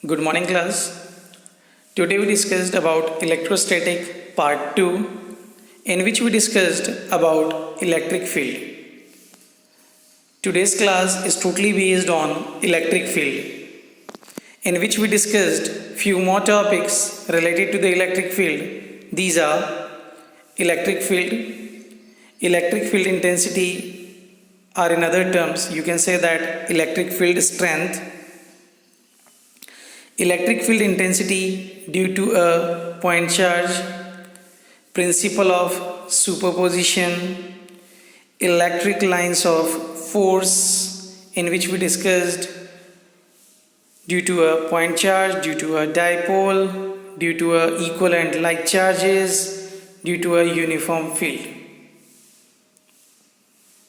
Good morning, class. Today we discussed about electrostatic part 2, in which we discussed about electric field. Today's class is totally based on electric field, in which we discussed few more topics related to the electric field. These are electric field intensity, or in other terms, you can say that electric field strength, electric field intensity due to a point charge, principle of superposition, electric lines of force, in which we discussed due to a point charge, due to a dipole, due to a equivalent like charges, due to a uniform field.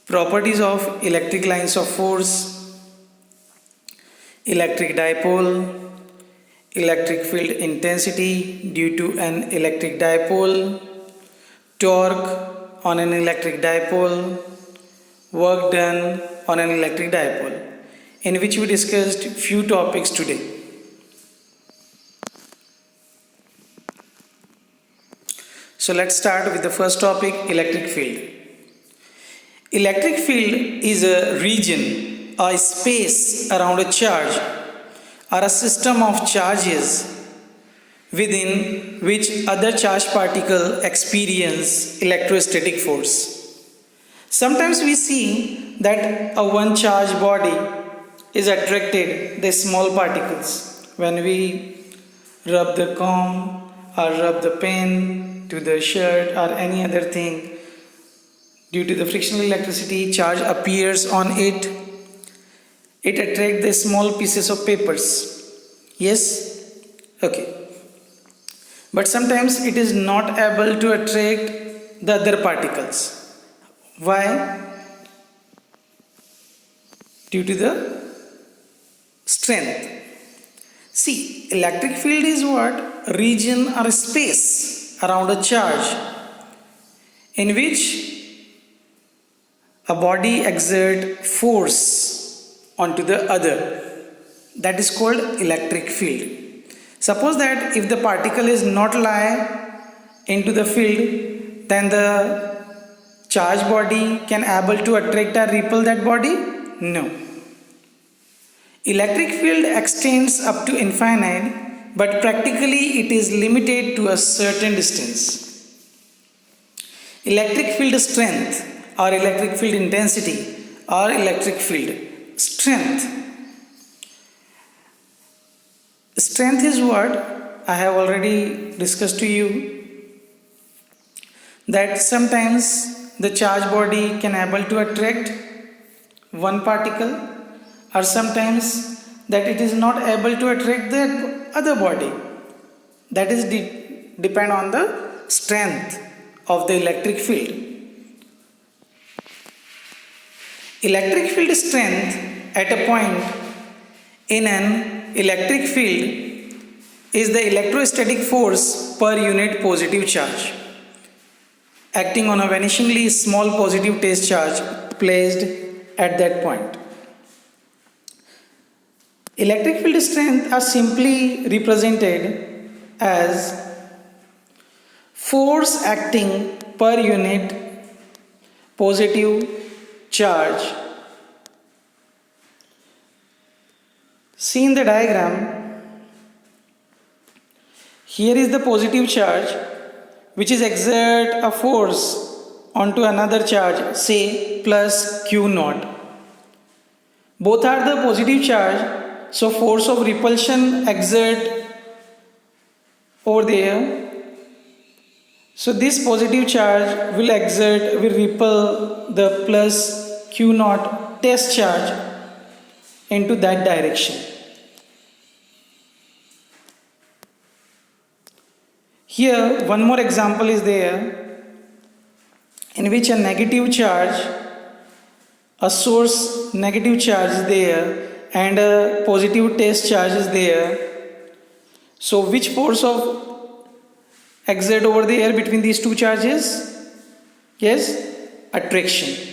Properties of electric lines of force, electric dipole, electric field intensity due to an electric dipole, torque on an electric dipole, work done on an electric dipole, in which we discussed few topics today. So let's start with the first topic, electric field. Electric field is a region or space around a charge or a system of charges within which other charged particles experience electrostatic force. Sometimes we see that a one charged body is attracted the small particles when we rub the comb or rub the pen to the shirt or any other thing. Due to the frictional electricity, charge appears on it. It attracts the small pieces of papers. Yes? Okay. But sometimes it is not able to attract the other particles. Why? Due to the strength. See, electric field is what? Region or space around a charge in which a body exerts force onto the other. That is called electric field. Suppose that if the particle is not lie into the field, then the charged body can able to attract or repel that body? No. Electric field extends up to infinite, but practically it is limited to a certain distance. Electric field strength or electric field intensity or electric field strength. Strength is what I have already discussed to you, that sometimes the charged body can able to attract one particle, or sometimes that it is not able to attract the other body. That is depend on the strength of the electric field. Electric field strength at a point in an electric field is the electrostatic force per unit positive charge acting on a vanishingly small positive test charge placed at that point. Electric field strength are simply represented as force acting per unit positive charge. See in the diagram, here is the positive charge which is exert a force onto another charge, say plus Q naught. Both are the positive charge, so force of repulsion exert over there. So this positive charge will repel the plus Q naught test charge into that direction. Here one more example is there in which a negative charge, a source negative charge is there and a positive test charge is there. So which force of exert over there between these two charges? Yes, attraction.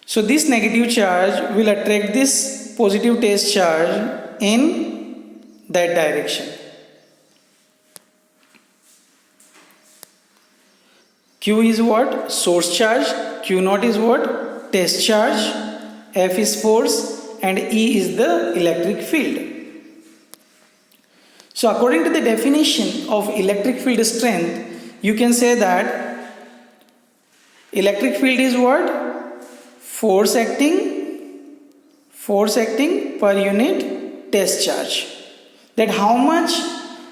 So this negative charge will attract this positive test charge in that direction. Q is what? Source charge. Q naught is what? Test charge. F is force and E is the electric field. So according to the definition of electric field strength, you can say that electric field is what? Force acting per unit test charge. That how much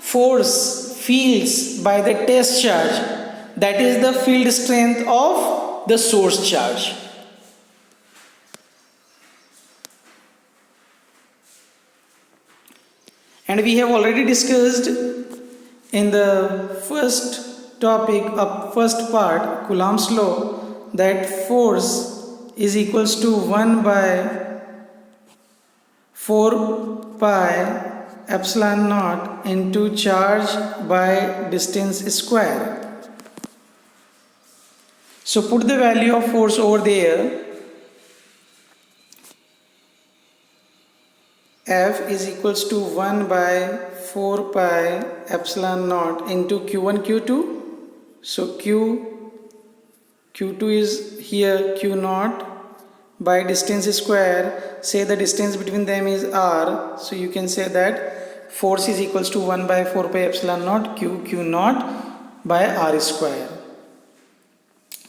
force feels by the test charge, that is the field strength of the source charge. And we have already discussed in the first topic of first part, Coulomb's law, that force is equals to 1 by 4 pi epsilon naught into charge by distance square. So put the value of force over there. F is equals to 1 by 4 pi epsilon naught into Q1 Q2. So Q2 is here Q naught by distance square. Say the distance between them is R. So you can say that force is equals to 1 by 4 pi epsilon naught Q naught by R square.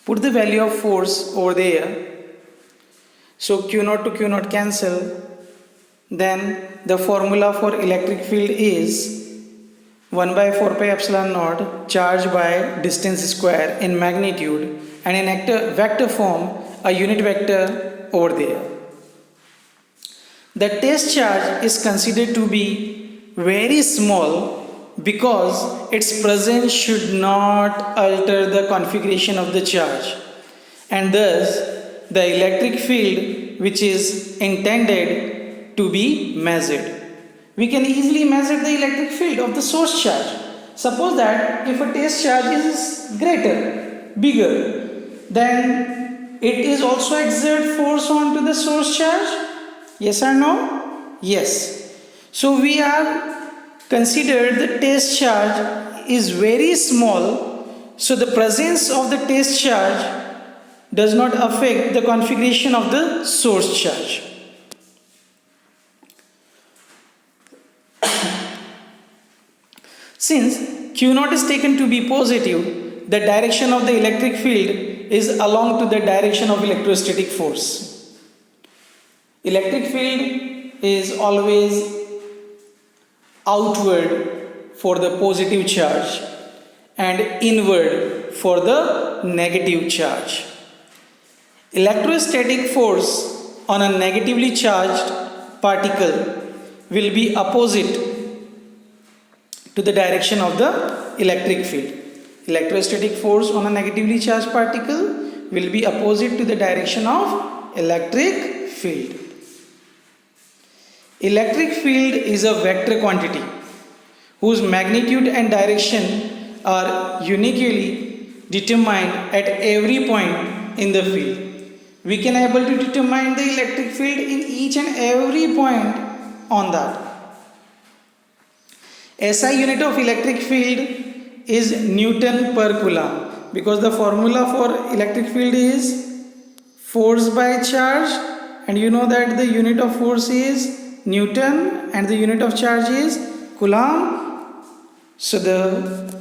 Put the value of force over there. So Q naught to Q naught cancel. Then the formula for electric field is 1 by 4 pi epsilon naught charge by distance square in magnitude, and in vector form a unit vector over there. The test charge is considered to be very small because its presence should not alter the configuration of the charge, and thus the electric field which is intended to be measured. We can easily measure the electric field of the source charge. Suppose that if a test charge is bigger, then it is also exert force onto the source charge. Yes or no? Yes. So we are considered the test charge is very small. So the presence of the test charge does not affect the configuration of the source charge. Since Q naught is taken to be positive, the direction of the electric field is along to the direction of electrostatic force. Electric field is always outward for the positive charge and inward for the negative charge. Electrostatic force on a negatively charged particle will be opposite to the direction of the electric field. Electrostatic force on a negatively charged particle will be opposite to the direction of electric field. Electric field is a vector quantity whose magnitude and direction are uniquely determined at every point in the field. We can able to determine the electric field in each and every point on that. SI unit of electric field is Newton per Coulomb, because the formula for electric field is force by charge, and you know that the unit of force is Newton and the unit of charge is Coulomb. So the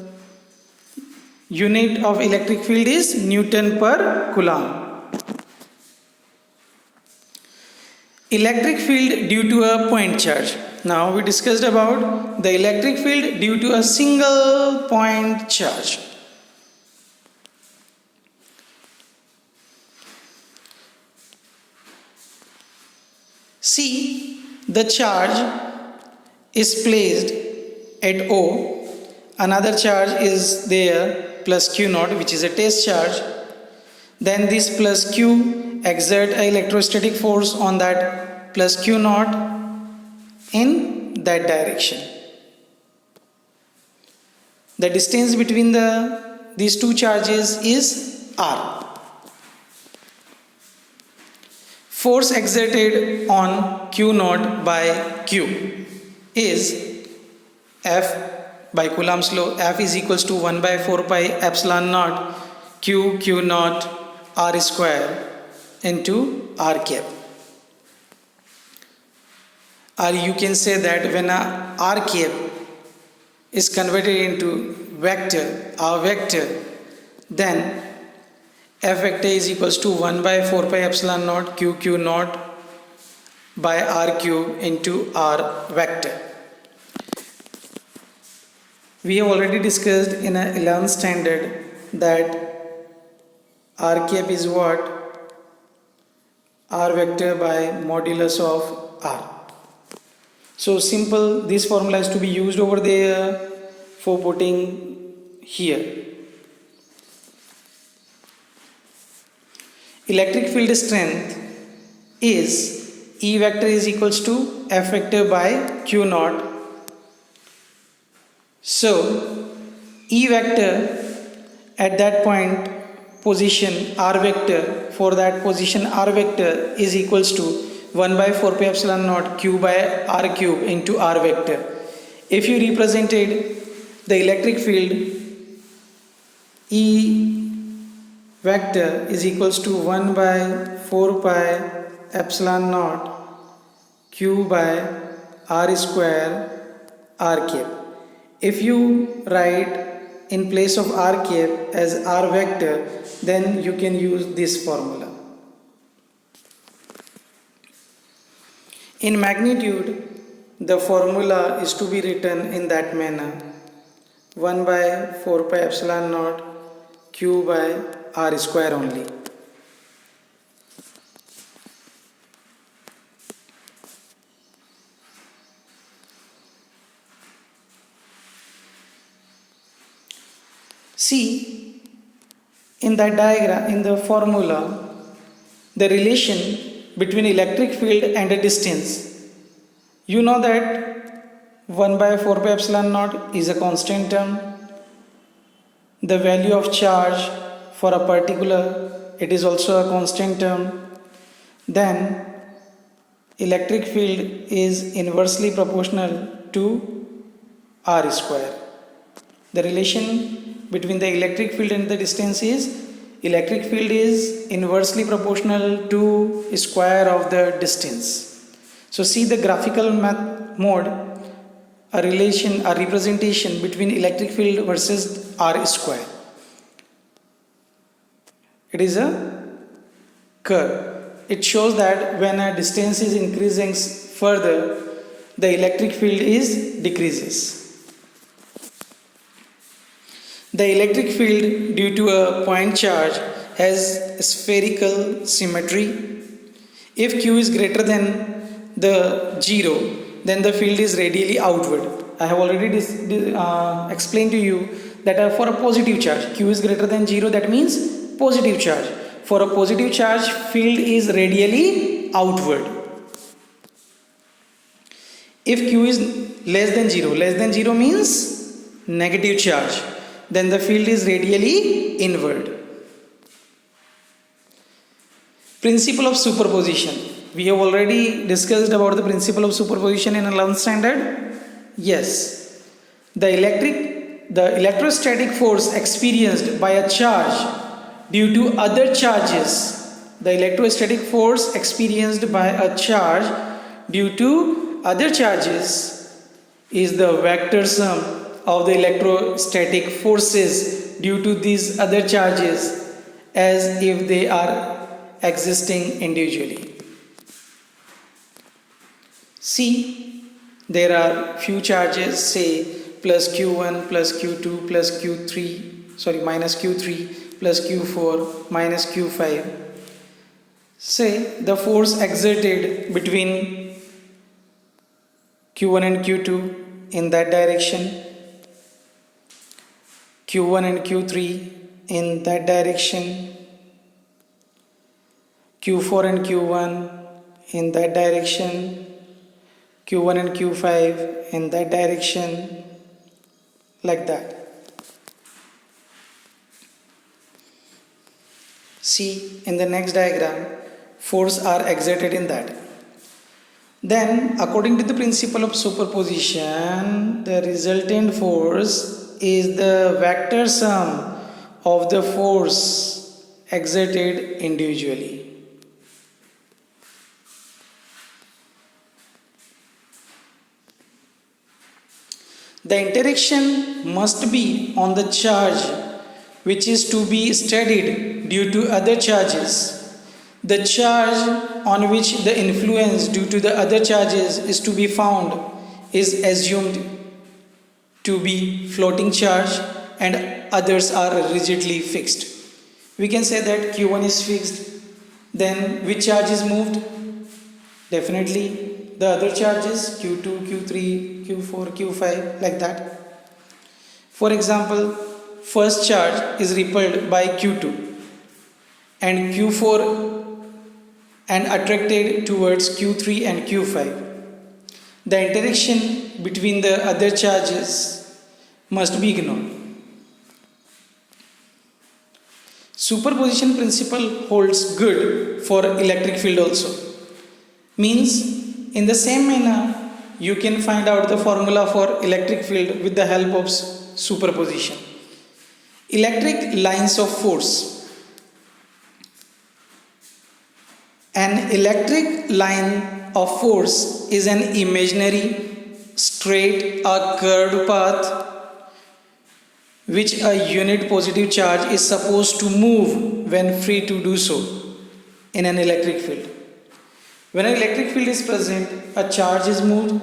unit of electric field is Newton per Coulomb. Electric field due to a point charge. Now we discussed about the electric field due to a single point charge. See, the charge is placed at O, another charge is there plus Q naught, which is a test charge. Then this plus Q exert an electrostatic force on that plus Q naught in that direction. The distance between these two charges is R. Force exerted on Q naught by Q is F by Coulomb's law, F is equals to 1 by 4 pi epsilon naught Q naught R square into R cap. Or you can say that when a R cap is converted into a vector, then F vector is equals to 1 by 4 pi epsilon naught Q naught by R cube into R vector. We have already discussed in a 11th standard that R cap is what? R vector by modulus of R. So simple, this formula is to be used over there for putting here. Electric field strength is E vector is equals to F vector by Q naught. So E vector at that point position R vector, for that position R vector is equals to 1 by 4 pi epsilon naught Q by R cube into R vector. If you represented the electric field, E vector is equals to 1 by 4 pi epsilon naught Q by R square R cap. If you write in place of R cap as R vector, then you can use this formula. In magnitude, the formula is to be written in that manner: 1 by 4 pi epsilon naught Q by R square only. See, in that diagram, in the formula, the relation between electric field and a distance. You know that 1 by 4 pi epsilon naught is a constant term. The value of charge for a particular, it is also a constant term. Then electric field is inversely proportional to R square. The relation between the electric field and the distance is electric field is inversely proportional to square of the distance. So see the graphical mode, a relation, a representation between electric field versus R square. It is a curve. It shows that when a distance is increasing further, the electric field is decreases. The electric field due to a point charge has spherical symmetry. If Q is greater than the 0, then the field is radially outward. I have already explained to you that for a positive charge, Q is greater than 0, that means positive charge. For a positive charge, field is radially outward. If Q is less than 0 means negative charge, then the field is radially inward. Principle of superposition. We have already discussed about the principle of superposition in 11th standard. Yes. The electrostatic force experienced by a charge due to other charges. The electrostatic force experienced by a charge due to other charges is the vector sum of the electrostatic forces due to these other charges as if they are existing individually. See, there are few charges, say plus q1 plus q2 plus q3, minus q3 plus q4 minus q5. Say the force exerted between q1 and q2 in that direction, q1 and q3 in that direction, q4 and q1 in that direction, q1 and q5 in that direction, like that. See, in the next diagram, force are exerted in that. Then, according to the principle of superposition, the resultant force is the vector sum of the force exerted individually. The interaction must be on the charge which is to be studied due to other charges. The charge on which the influence due to the other charges is to be found is assumed to be floating charge and others are rigidly fixed. We can say that Q1 is fixed, then which charge is moved? Definitely the other charges Q2, Q3, Q4, Q5 like that. For example, first charge is repelled by Q2 and Q4 and attracted towards Q3 and Q5. The interaction between the other charges must be ignored. Superposition principle holds good for electric field also. Means in the same manner you can find out the formula for electric field with the help of superposition. Electric lines of force. An electric line of force is an imaginary, straight or curved path which a unit positive charge is supposed to move when free to do so in an electric field. When an electric field is present, a charge is moved,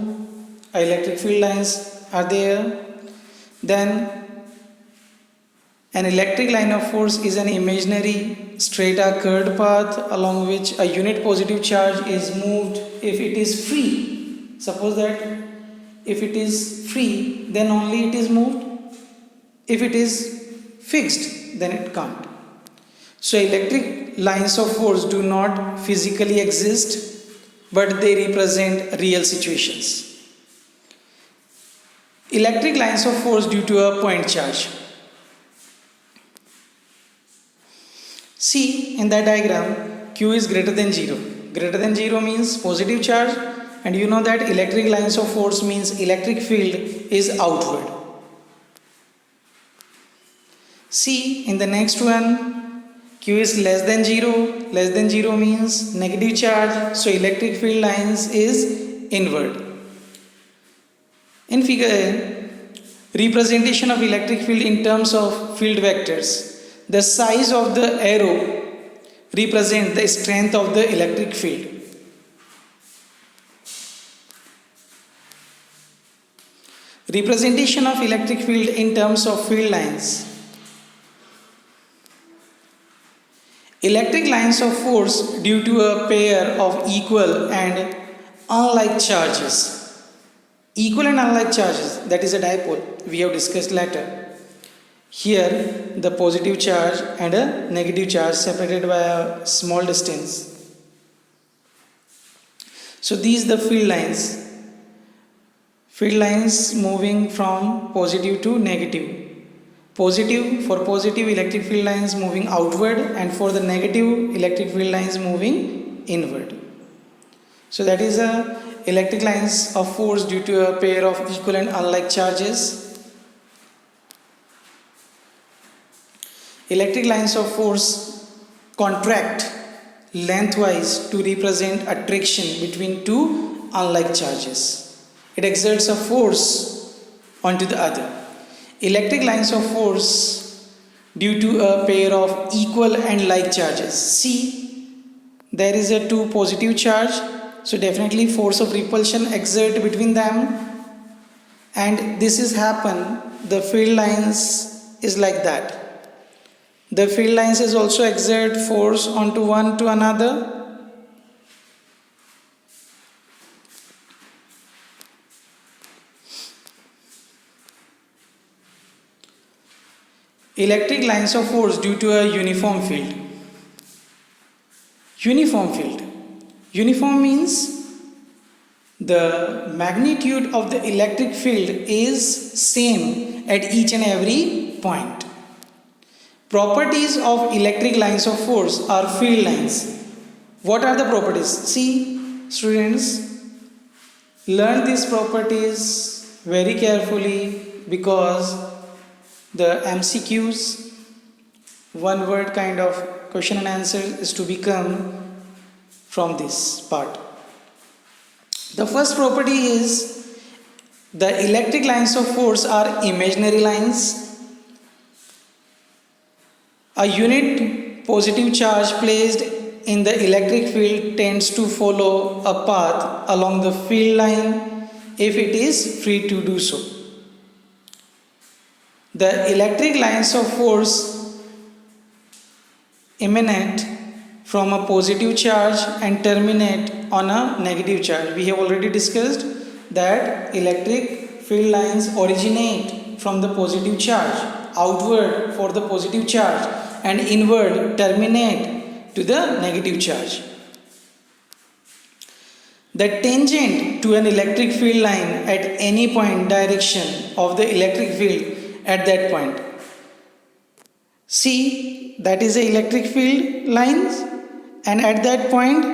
electric field lines are there, then an electric line of force is an imaginary, straight or curved path along which a unit positive charge is moved if it is free. Suppose that if it is free, then only it is moved. If it is fixed, then it can't. So electric lines of force do not physically exist, but they represent real situations. Electric lines of force due to a point charge. See in that diagram, Q is greater than 0. Greater than 0 means positive charge, and you know that electric lines of force means electric field is outward. See in the next one, Q is less than 0. Less than 0 means negative charge, so electric field lines is inward. In figure A, representation of electric field in terms of field vectors. The size of the arrow represents the strength of the electric field. Representation of electric field in terms of field lines. Electric lines of force due to a pair of equal and unlike charges. Equal and unlike charges, that is a dipole, we have discussed later. Here the positive charge and a negative charge separated by a small distance. So these are the field lines. Field lines moving from positive to negative. Positive, for positive electric field lines moving outward, and for the negative electric field lines moving inward. So that is a electric lines of force due to a pair of equal and unlike charges. Electric lines of force contract lengthwise to represent attraction between two unlike charges. It exerts a force onto the other. Electric lines of force due to a pair of equal and like charges. See, there is a two positive charge, so definitely force of repulsion exert between them, and this is happen, the field lines is like that. The field lines is also exert force onto one to another. Electric lines of force due to a uniform field. Uniform field. Uniform means the magnitude of the electric field is same at each and every point. Properties of electric lines of force are field lines. What are the properties? See, students, Learn these properties very carefully because the MCQs, one word kind of question and answer, is to become from this part. The first property is the electric lines of force are imaginary lines. A unit positive charge placed in the electric field tends to follow a path along the field line if it is free to do so. The electric lines of force emanate from a positive charge and terminate on a negative charge. We have already discussed that electric field lines originate from the positive charge, outward for the positive charge, and inward terminate to the negative charge. The tangent to an electric field line at any point direction of the electric field at that point. See, that is the electric field lines, and at that point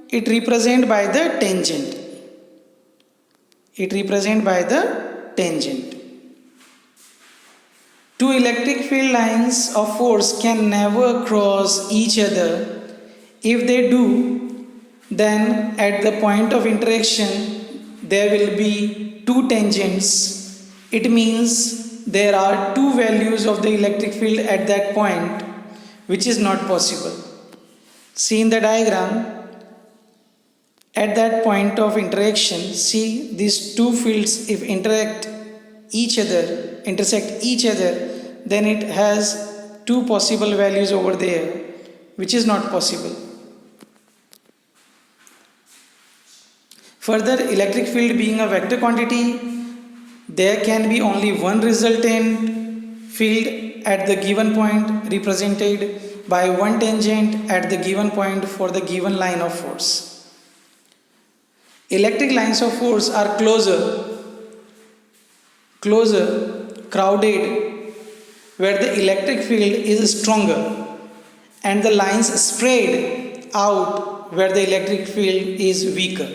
it represented by the tangent. It represented by the tangent. Two electric field lines of force can never cross each other. If they do, then at the point of interaction there will be two tangents. It means there are two values of the electric field at that point, which is not possible. See in the diagram, at that point of interaction, see these two fields if intersect each other, then it has two possible values over there, which is not possible. Further, electric field being a vector quantity, there can be only one resultant field at the given point represented by one tangent at the given point for the given line of force. Electric lines of force are crowded, where the electric field is stronger, and the lines spread out where the electric field is weaker.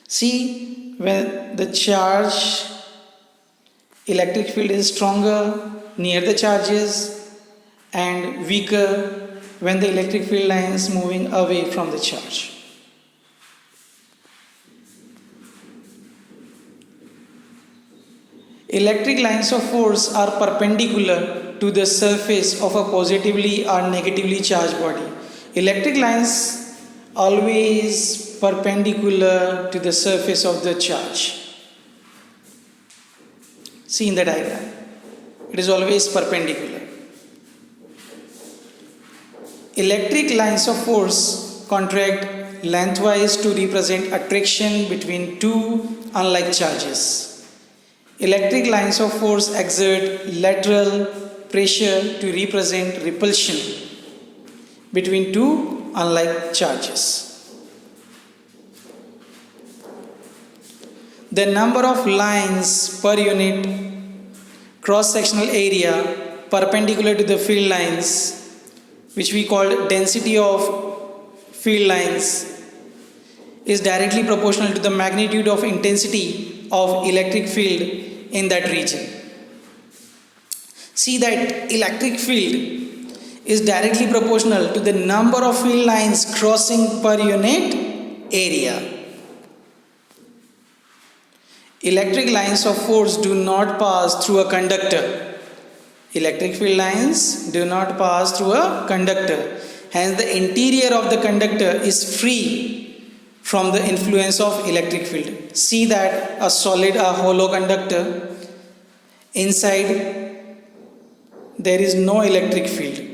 See, when the charge electric field is stronger near the charges and weaker when the electric field line is moving away from the charge. Electric lines of force are perpendicular to the surface of a positively or negatively charged body. Electric lines always perpendicular to the surface of the charge. See in the diagram, it is always perpendicular. Electric lines of force contract lengthwise to represent attraction between two unlike charges. Electric lines of force exert lateral pressure to represent repulsion between two unlike charges. The number of lines per unit cross-sectional area perpendicular to the field lines, which we call density of field lines, is directly proportional to the magnitude of intensity of electric field in that region. See that electric field is directly proportional to the number of field lines crossing per unit area. Electric lines of force do not pass through a conductor. Electric field lines do not pass through a conductor. Hence, the interior of the conductor is free from the influence of electric field. See that a hollow conductor, inside there is no electric field.